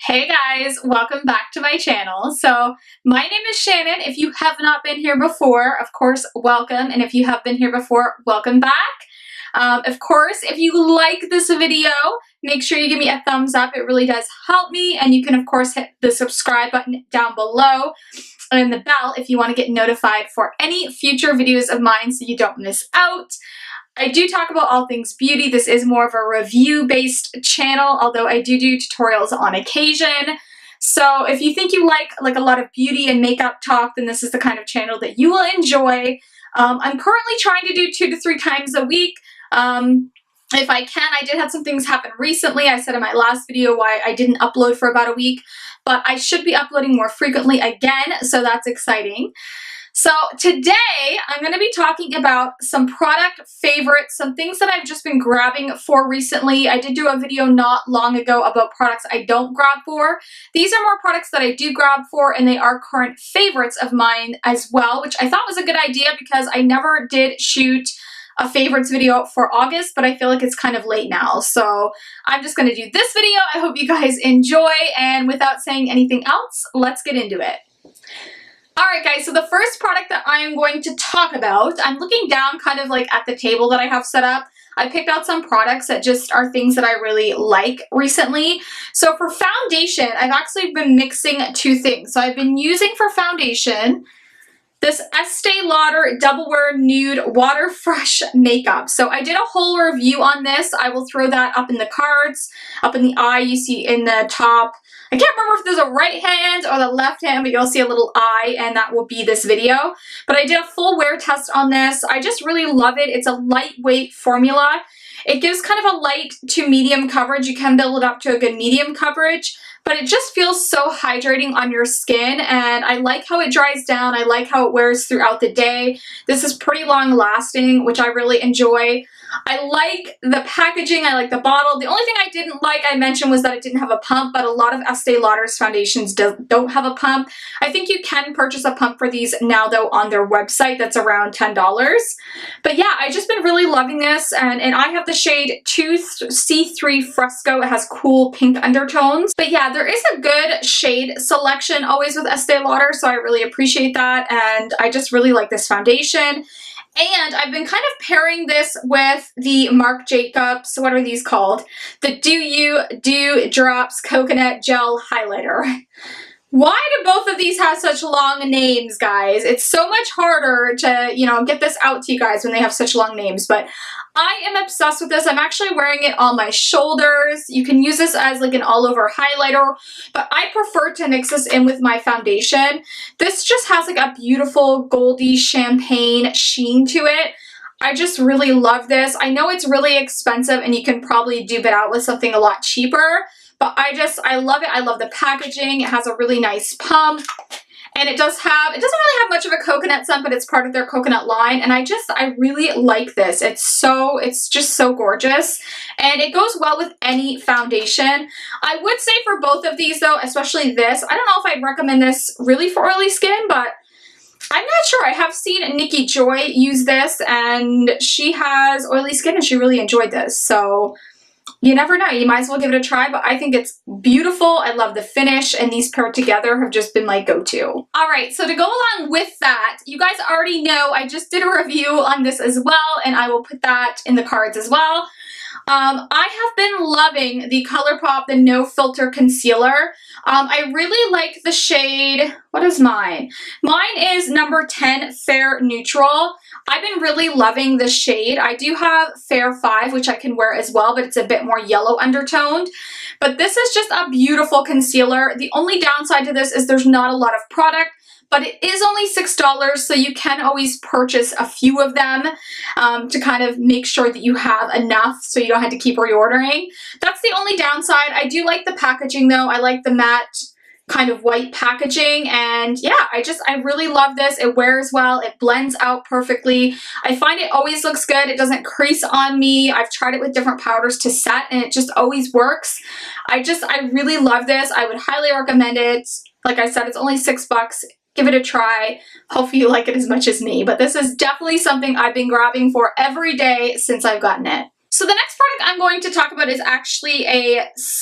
Hey guys, welcome back to my channel. So my name is Shannon. If you have not been here before, of course, welcome. And if you have been here before, welcome back. Of course, if you like this video, make sure you give me a thumbs up. It really does help me. And you can, of course, hit the subscribe button down below and the bell if you want to get notified for any future videos of mine so you don't miss out. I do talk about all things beauty. This is more of a review-based channel, although I do tutorials on occasion. So if you think you like a lot of beauty and makeup talk, then this is the kind of channel that you will enjoy. I'm currently trying to do 2 to 3 times a week. If I can. I did have some things happen recently. I said in my last video why I didn't upload for about a week, but I should be uploading more frequently again, so that's exciting. So today I'm going to be talking about some product favorites, some things that I've just been grabbing for recently. I did do a video not long ago about products I don't grab for. These are more products that I do grab for, and they are current favorites of mine as well, which I thought was a good idea because I never did shoot a favorites video for August, but I feel like it's kind of late now. So I'm just going to do this video. I hope you guys enjoy, and without saying anything else, let's get into it. Alright guys, so the first product that I am going to talk about, I'm looking down kind of like at the table that I have set up. I picked out some products that just are things that I really like recently. So for foundation, I've actually been mixing 2 things. So I've been using for foundation this Estee Lauder Double Wear Nude Water Fresh Makeup. So I did a whole review on this. I will throw that up in the cards, up in the eye you see in the top. I can't remember if there's a right hand or the left hand, but you'll see a little eye, and that will be this video. But I did a full wear test on this. I just really love it. It's a lightweight formula. It gives kind of a light to medium coverage. You can build it up to a good medium coverage, but it just feels so hydrating on your skin, and I like how it dries down. I like how it wears throughout the day. This is pretty long lasting, which I really enjoy. I like the packaging. I like the bottle. The only thing I didn't like, I mentioned, was that it didn't have a pump, but a lot of Estee Lauder's foundations don't have a pump. I think you can purchase a pump for these now, though, on their website. That's around $10. But yeah, I've just been really loving this, and I have the shade C3 Fresco. It has cool pink undertones. But yeah, there is a good shade selection always with Estee Lauder, so I really appreciate that, and I just really like this foundation. And I've been kind of pairing this with the Marc Jacobs, what are these called? The Do You Dew Drops Coconut Gel Highlighter. Why do both of these have such long names, guys? It's so much harder to, get this out to you guys when they have such long names, but I am obsessed with this. I'm actually wearing it on my shoulders. You can use this as like an all-over highlighter, but I prefer to mix this in with my foundation. This just has like a beautiful goldy champagne sheen to it. I just really love this. I know it's really expensive and you can probably dupe it out with something a lot cheaper, but I love it. I love the packaging. It has a really nice pump. And it doesn't really have much of a coconut scent, but it's part of their coconut line. And I really like this. It's just so gorgeous. And it goes well with any foundation. I would say for both of these though, especially this, I don't know if I'd recommend this really for oily skin, but I'm not sure. I have seen Nikki Joy use this, and she has oily skin and she really enjoyed this. So you never know. You might as well give it a try, but I think it's beautiful. I love the finish, and these paired together have just been my go-to. All right, so to go along with that, you guys already know I just did a review on this as well, and I will put that in the cards as well. I have been loving the ColourPop, the No Filter Concealer. I really like the shade, what is mine? Mine is number 10, Fair Neutral. I've been really loving this shade. I do have Fair 5, which I can wear as well, but it's a bit more yellow undertoned. But this is just a beautiful concealer. The only downside to this is there's not a lot of product, but it is only $6, so you can always purchase a few of them to kind of make sure that you have enough so you don't have to keep reordering. That's the only downside. I do like the packaging though. I like the matte kind of white packaging, and yeah, I really love this. It wears well. It blends out perfectly. I find it always looks good. It doesn't crease on me. I've tried it with different powders to set, and it just always works. I really love this. I would highly recommend it. Like I said, it's only $6. Give it a try. Hopefully you like it as much as me, but this is definitely something I've been grabbing for every day since I've gotten it. So the next product I'm going to talk about is actually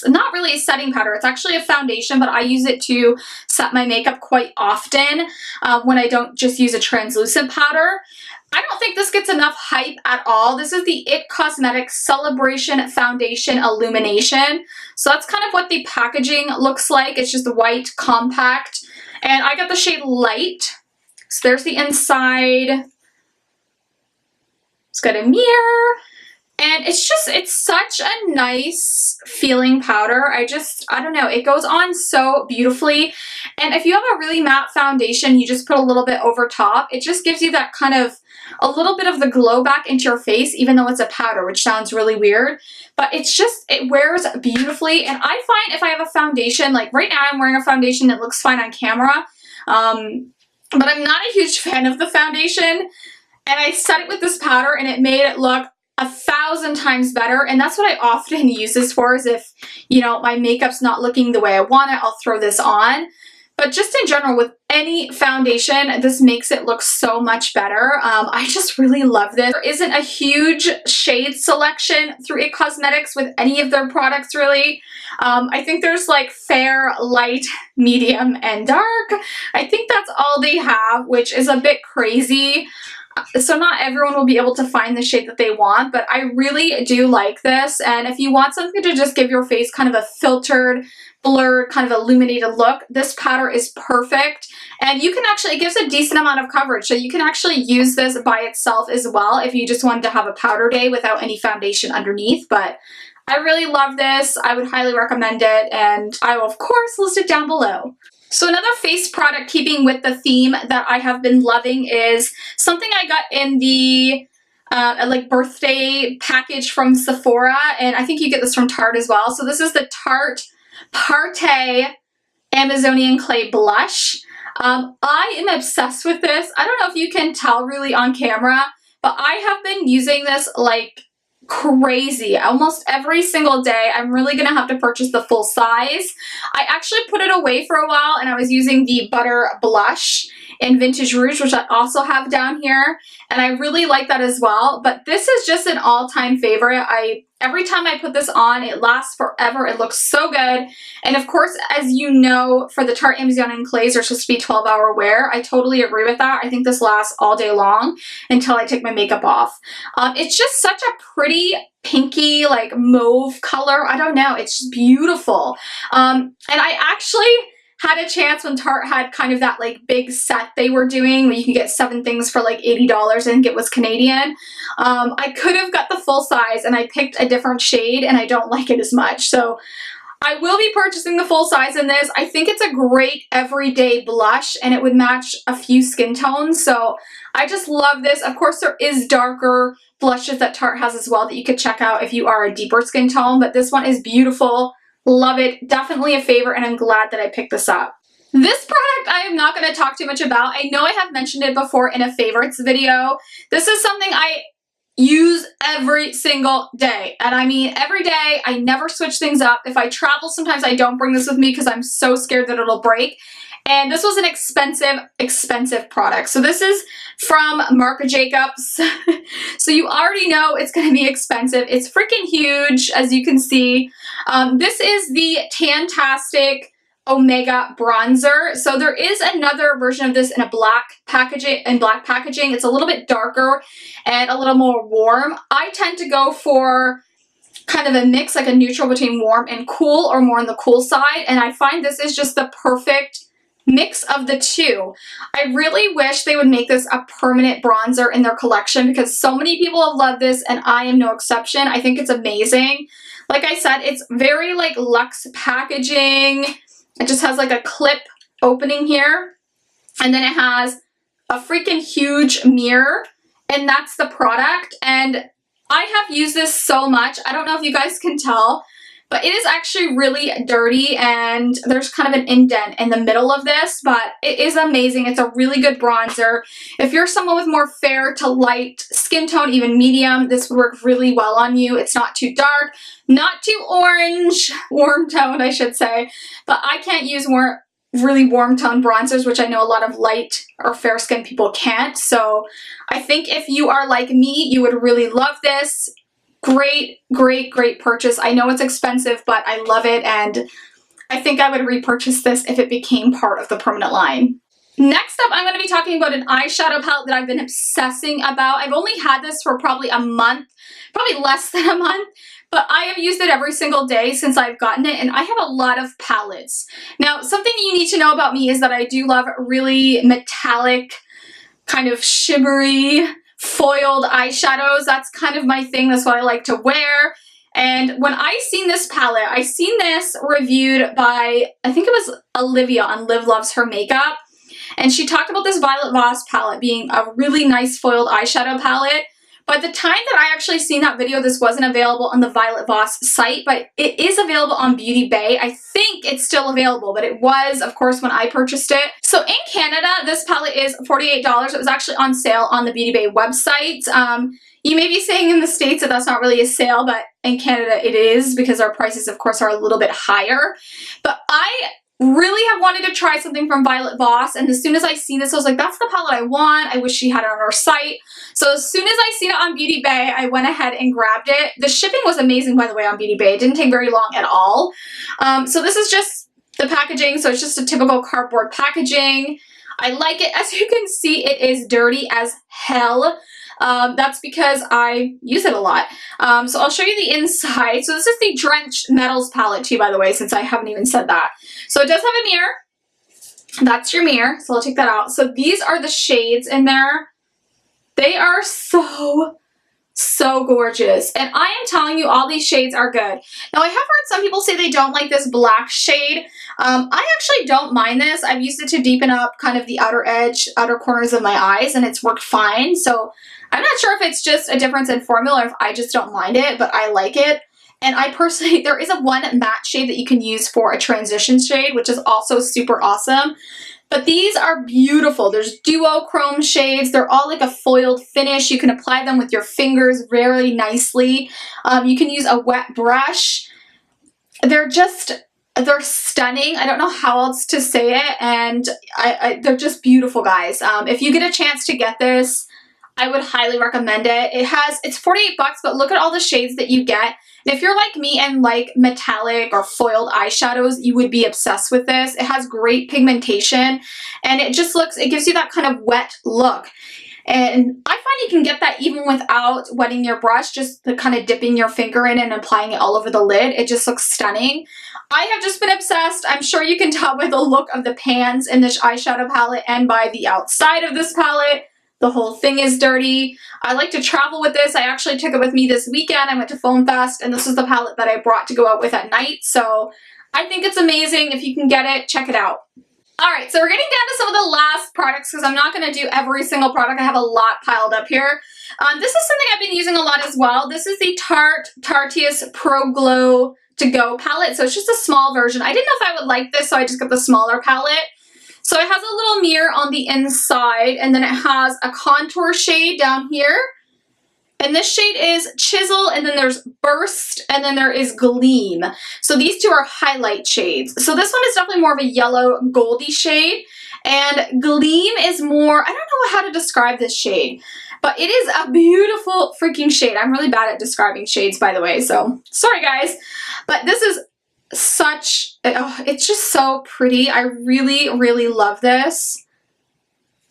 not really a setting powder, it's actually a foundation, but I use it to set my makeup quite often when I don't just use a translucent powder. I don't think this gets enough hype at all. This is the IT Cosmetics Celebration Foundation Illumination. So that's kind of what the packaging looks like. It's just white, compact, and I got the shade Light. So there's the inside. It's got a mirror. And it's such a nice feeling powder. I don't know, it goes on so beautifully. And if you have a really matte foundation, you just put a little bit over top. It just gives you that kind of, a little bit of the glow back into your face, even though it's a powder, which sounds really weird. But it wears beautifully. And I find if I have a foundation, like right now I'm wearing a foundation that looks fine on camera, but I'm not a huge fan of the foundation. And I set it with this powder and it made it look 1,000 times better. And that's what I often use this for, is if, you know, my makeup's not looking the way I want it, I'll throw this on. But just in general, with any foundation, this makes it look so much better. I just really love this. There isn't a huge shade selection through IT Cosmetics with any of their products, really. I think there's like fair, light, medium, and dark. I think that's all they have, which is a bit crazy. So not everyone will be able to find the shade that they want, but I really do like this. And if you want something to just give your face kind of a filtered, blurred, kind of illuminated look, this powder is perfect. And you can actually, it gives a decent amount of coverage, so you can actually use this by itself as well if you just wanted to have a powder day without any foundation underneath. But I really love this. I would highly recommend it, and I will of course list it down below. So another face product keeping with the theme that I have been loving is something I got in the like birthday package from Sephora, and I think you get this from Tarte as well. So this is the Tarte Parte Amazonian Clay Blush. I am obsessed with this. I don't know if you can tell really on camera, but I have been using this like crazy almost every single day. I'm really gonna have to purchase the full size. I actually put it away for a while and I was using the Butter Blush in Vintage Rouge, which I also have down here, and I really like that as well. But this is just an all-time favorite. Every time I put this on, it lasts forever. It looks so good. And of course, as you know, for the Tarte Amazonian Clays, they're supposed to be 12-hour wear. I totally agree with that. I think this lasts all day long until I take my makeup off. It's just such a pretty pinky, like mauve color. I don't know. It's just beautiful. And I actually had a chance when Tarte had kind of that like big set they were doing where you can get 7 things for like $80. I think it was Canadian. I could have got the full size and I picked a different shade and I don't like it as much. So I will be purchasing the full size in this. I think it's a great everyday blush and it would match a few skin tones. So I just love this. Of course, there is darker blushes that Tarte has as well that you could check out if you are a deeper skin tone, but this one is beautiful. Love it. Definitely a favorite, and I'm glad that I picked this up. This product I am not going to talk too much about. I know I have mentioned it before in a favorites video. This is something I use every single day. And I mean every day. I never switch things up. If I travel, sometimes I don't bring this with me because I'm so scared that it'll break. And this was an expensive product. So this is from Marc Jacobs. So you already know it's going to be expensive. It's freaking huge, as you can see. This is the Tantastic Omega Bronzer. So there is another version of this in a black packaging. It's a little bit darker and a little more warm. I tend to go for kind of a mix, like a neutral between warm and cool, or more on the cool side. And I find this is just the perfect mix of the two. I really wish they would make this a permanent bronzer in their collection because so many people have loved this and I am no exception. I think it's amazing. Like I said, it's very like luxe packaging. It just has like a clip opening here, and then it has a freaking huge mirror, and that's the product. And I have used this so much. I don't know if you guys can tell, but it is actually really dirty and there's kind of an indent in the middle of this, but it is amazing. It's a really good bronzer. If you're someone with more fair to light skin tone, even medium, this would work really well on you. It's not too dark, not too orange, warm toned I should say, but I can't use more really warm tone bronzers, which I know a lot of light or fair skinned people can't. So I think if you are like me, you would really love this. great, great, great purchase. I know it's expensive, but I love it, and I think I would repurchase this if it became part of the permanent line. Next up, I'm going to be talking about an eyeshadow palette that I've been obsessing about. I've only had this for probably a month, probably less than a month, but I have used it every single day since I've gotten it, and I have a lot of palettes. Now, something you need to know about me is that I do love really metallic, kind of shimmery, foiled eyeshadows. That's kind of my thing. That's what I like to wear. And when I seen this palette, I seen this reviewed by, I think it was Olivia on Liv Loves Her Makeup. And she talked about this Violet Voss palette being a really nice foiled eyeshadow palette. By the time that I actually seen that video, this wasn't available on the Violet Voss site, but it is available on Beauty Bay. I think it's still available, but it was, of course, when I purchased it. So in Canada, this palette is $48. It was actually on sale on the Beauty Bay website. You may be saying in the States that that's not really a sale, but in Canada it is, because our prices, of course, are a little bit higher. But I really have wanted to try something from Violet Voss, and as soon as I seen this, I was like, that's the palette I want. I wish she had it on her site. So as soon as I seen it on Beauty Bay, I went ahead and grabbed it. The shipping was amazing, by the way, on Beauty Bay. It didn't take very long at all. So this is just the packaging, so it's just a typical cardboard packaging. I like it. As you can see, it is dirty as hell. That's because I use it a lot. So I'll show you the inside. So this is the Drenched Metals palette too, by the way, since I haven't even said that. So it does have a mirror. That's your mirror. So I'll take that out. So these are the shades in there. They are so gorgeous. And I am telling you, all these shades are good. Now, I have heard some people say they don't like this black shade. I actually don't mind this. I've used it to deepen up kind of the outer corners of my eyes, and it's worked fine. So I'm not sure if it's just a difference in formula or if I just don't mind it, but I like it. And I personally, there is a one matte shade that you can use for a transition shade, which is also super awesome. But these are beautiful. There's duochrome shades. They're all like a foiled finish. You can apply them with your fingers very nicely. You can use a wet brush. They're stunning. I don't know how else to say it. And they're just beautiful, guys. If you get a chance to get this, I would highly recommend it. It's 48 bucks, but look at all the shades that you get. And if you're like me and like metallic or foiled eyeshadows, you would be obsessed with this. It has great pigmentation, and it gives you that kind of wet look. And I find you can get that even without wetting your brush, just the kind of dipping your finger in and applying it all over the lid. It just looks stunning. I have just been obsessed. I'm sure you can tell by the look of the pans in this eyeshadow palette and by the outside of this palette. The whole thing is dirty. I like to travel with this. I actually took it with me this weekend. I went to Foam Fest, and this was the palette that I brought to go out with at night. So I think it's amazing. If you can get it, check it out. All right, so we're getting down to some of the last products because I'm not going to do every single product. I have a lot piled up here. This is something I've been using a lot as well. This is the Tarteus Pro Glow To Go palette. So it's just a small version. I didn't know if I would like this, so I just got the smaller palette. So it has a little mirror on the inside, and then it has a contour shade down here. And this shade is Chisel, and then there's Burst, and then there is Gleam. So these two are highlight shades. So this one is definitely more of a yellow goldy shade, and Gleam is more, I don't know how to describe this shade, but it is a beautiful freaking shade. I'm really bad at describing shades, by the way, so sorry guys. But this is it's just so pretty. I really, really love this.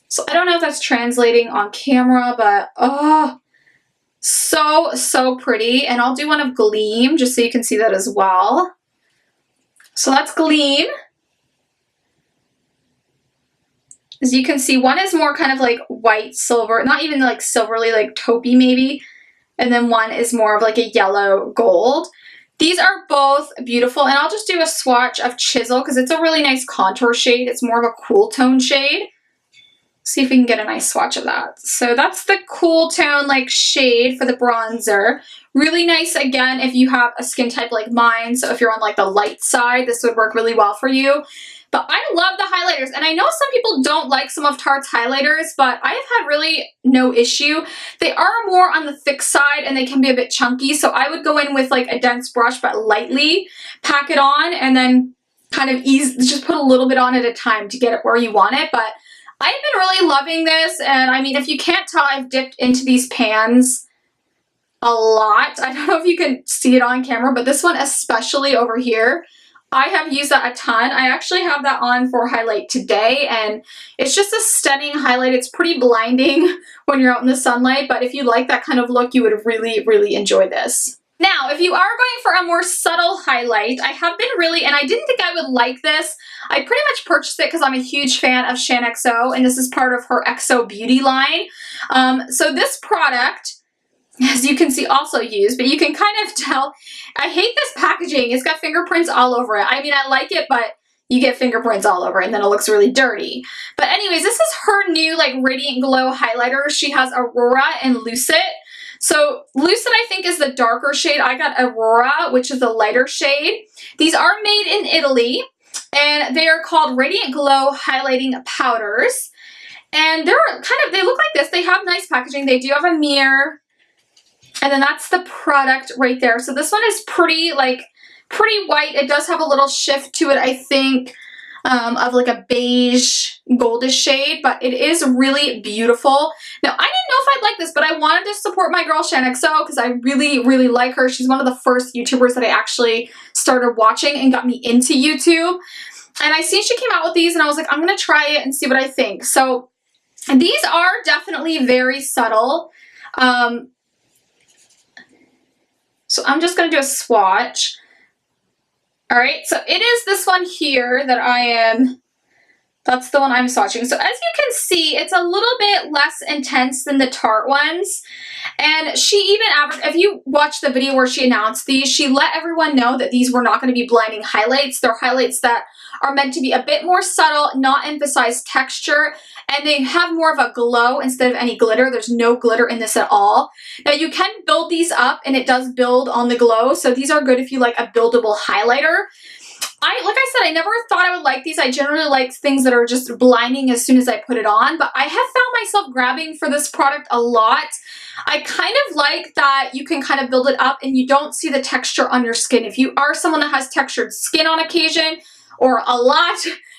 So I don't know if that's translating on camera, but so pretty. And I'll do one of Gleam just so you can see that as well. So that's Gleam. As you can see, one is more kind of like white silver, not even like silverly, like taupey maybe. And then one is more of like a yellow gold. These are both beautiful, and I'll just do a swatch of Chisel because it's a really nice contour shade. It's more of a cool tone shade. See if we can get a nice swatch of that. So that's the cool tone like shade for the bronzer. Really nice, again, if you have a skin type like mine. So if you're on like the light side, this would work really well for you. But I love the highlighters, and I know some people don't like some of Tarte's highlighters, but I have had really no issue. They are more on the thick side, and they can be a bit chunky, so I would go in with like a dense brush, but lightly pack it on, and then kind of just put a little bit on at a time to get it where you want it. But I've been really loving this, and I mean, if you can't tell, I've dipped into these pans a lot. I don't know if you can see it on camera, but this one especially over here, I have used that a ton. I actually have that on for highlight today, and it's just a stunning highlight. It's pretty blinding when you're out in the sunlight, but if you like that kind of look, you would really, really enjoy this. Now, if you are going for a more subtle highlight, I have been really, and I didn't think I would like this. I pretty much purchased it because I'm a huge fan of ShanXO, and this is part of her XO Beauty line. So this product, as you can see, also used, but you can kind of tell, I hate this packaging. It's got fingerprints all over it. I mean, I like it, but you get fingerprints all over it, and then it looks really dirty. But anyways, this is her new like Radiant Glow highlighter. She has Aurora and Lucid. So Lucid, I think, is the darker shade. I got Aurora, which is the lighter shade. These are made in Italy, and they are called Radiant Glow Highlighting Powders. And they're kind of, they look like this. They have nice packaging. They do have a mirror. And then that's the product right there. So this one is pretty white. It does have a little shift to it, I think, of like a beige goldish shade, but it is really beautiful. Now, I didn't know if I'd like this, but I wanted to support my girl ShanXO because I really, really like her. She's one of the first YouTubers that I actually started watching and got me into YouTube. And I seen she came out with these, and I was like, I'm going to try it and see what I think. So these are definitely very subtle. So I'm just going to do a swatch. All right, so it is this one here that that's the one I'm swatching. So as you can see, it's a little bit less intense than the Tarte ones. And she even, if you watch the video where she announced these, she let everyone know that these were not going to be blinding highlights. They're highlights that are meant to be a bit more subtle, not emphasize texture, and they have more of a glow instead of any glitter. There's no glitter in this at all. Now you can build these up, and it does build on the glow, so these are good if you like a buildable highlighter. Like I said, I never thought I would like these. I generally like things that are just blinding as soon as I put it on, but I have found myself grabbing for this product a lot. I kind of like that you can kind of build it up and you don't see the texture on your skin. If you are someone that has textured skin on occasion, or a lot,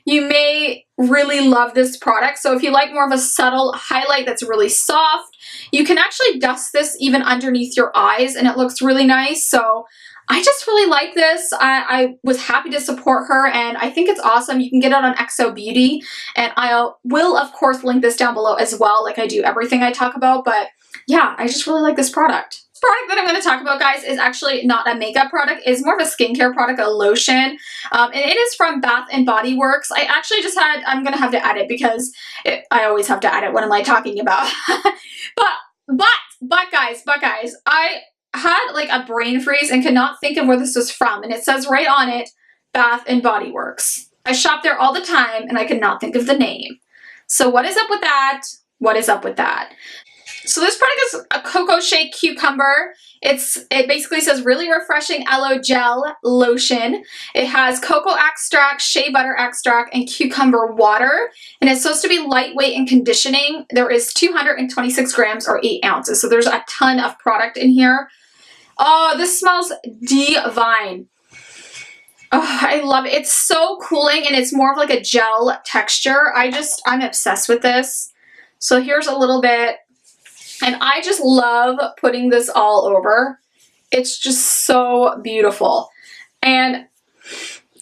you may really love this product. So if you like more of a subtle highlight that's really soft, you can actually dust this even underneath your eyes, and it looks really nice. So I just really like this. I was happy to support her, and I think it's awesome. You can get it on XO Beauty, and I will, of course, link this down below as well, like I do everything I talk about. But yeah, I just really like this product. This product that I'm going to talk about, guys, is actually not a makeup product. It's more of a skincare product, a lotion, and it is from Bath and Body Works. I actually just had, I'm going to have to add it because I always have to add it. What am I talking about? but guys, I had like a brain freeze and could not think of where this was from, and it says right on it, Bath and Body Works. I shop there all the time, and I could not think of the name. So what is up with that? What is up with that? So this product is a Cocoa Shea Cucumber. It basically says really refreshing aloe gel lotion. It has cocoa extract, shea butter extract, and cucumber water. And it's supposed to be lightweight and conditioning. There is 226 grams or 8 ounces. So there's a ton of product in here. Oh, this smells divine. Oh, I love it. It's so cooling, and it's more of like a gel texture. I'm obsessed with this. So here's a little bit. And I just love putting this all over. It's just so beautiful. And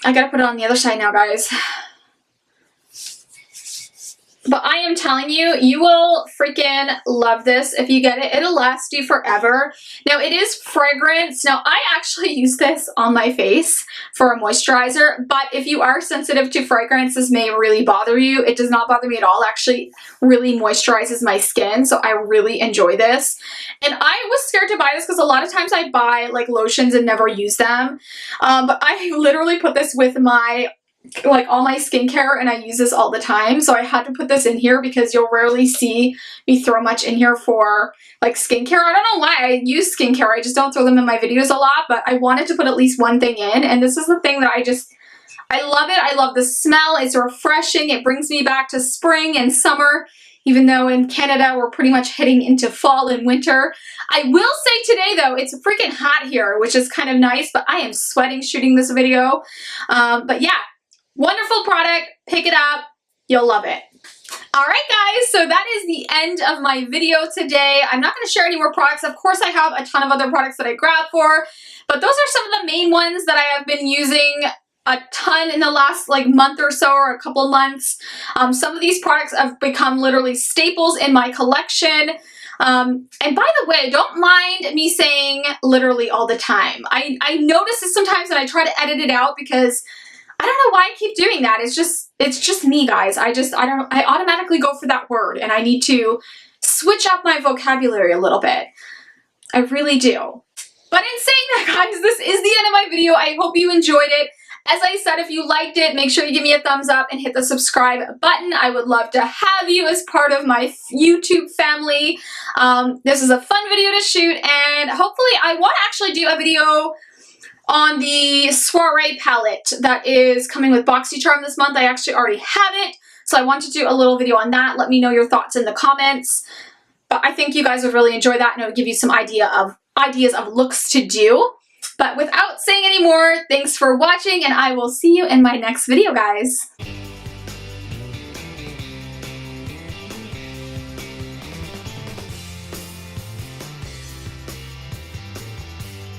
I gotta put it on the other side now, guys. But I am telling you, you will freaking love this if you get it. It'll last you forever. Now, it is fragrance. Now, I actually use this on my face for a moisturizer, but if you are sensitive to fragrance, this may really bother you. It does not bother me at all. Actually, really moisturizes my skin, so I really enjoy this. And I was scared to buy this because a lot of times I buy like lotions and never use them. But I literally put this with my all my skincare, and I use this all the time, so I had to put this in here because you'll rarely see me throw much in here for like skincare. I don't know why I use skincare, I just don't throw them in my videos a lot, but I wanted to put at least one thing in, and this is the thing that I love it. I love the smell. It's refreshing. It brings me back to spring and summer, even though in Canada we're pretty much heading into fall and winter. I will say today though, it's freaking hot here, which is kind of nice, but I am sweating shooting this video. But yeah, wonderful product. Pick it up. You'll love it. Alright guys, so that is the end of my video today. I'm not going to share any more products. Of course I have a ton of other products that I grabbed for, but those are some of the main ones that I have been using a ton in the last month or so, or a couple of months. Some of these products have become literally staples in my collection. And by the way, don't mind me saying literally all the time. I notice this sometimes and I try to edit it out because I don't know why I keep doing that. It's just me, guys. I automatically go for that word and I need to switch up my vocabulary a little bit. I really do. But in saying that, guys, this is the end of my video. I hope you enjoyed it. As I said, if you liked it, make sure you give me a thumbs up and hit the subscribe button. I would love to have you as part of my YouTube family. This is a fun video to shoot, and hopefully I want to actually do a video on the Soiree palette that is coming with BoxyCharm this month. I actually already have it, so I want to do a little video on that. Let me know your thoughts in the comments. But I think you guys would really enjoy that, and it would give you some ideas of looks to do. But without saying any more, thanks for watching, and I will see you in my next video, guys.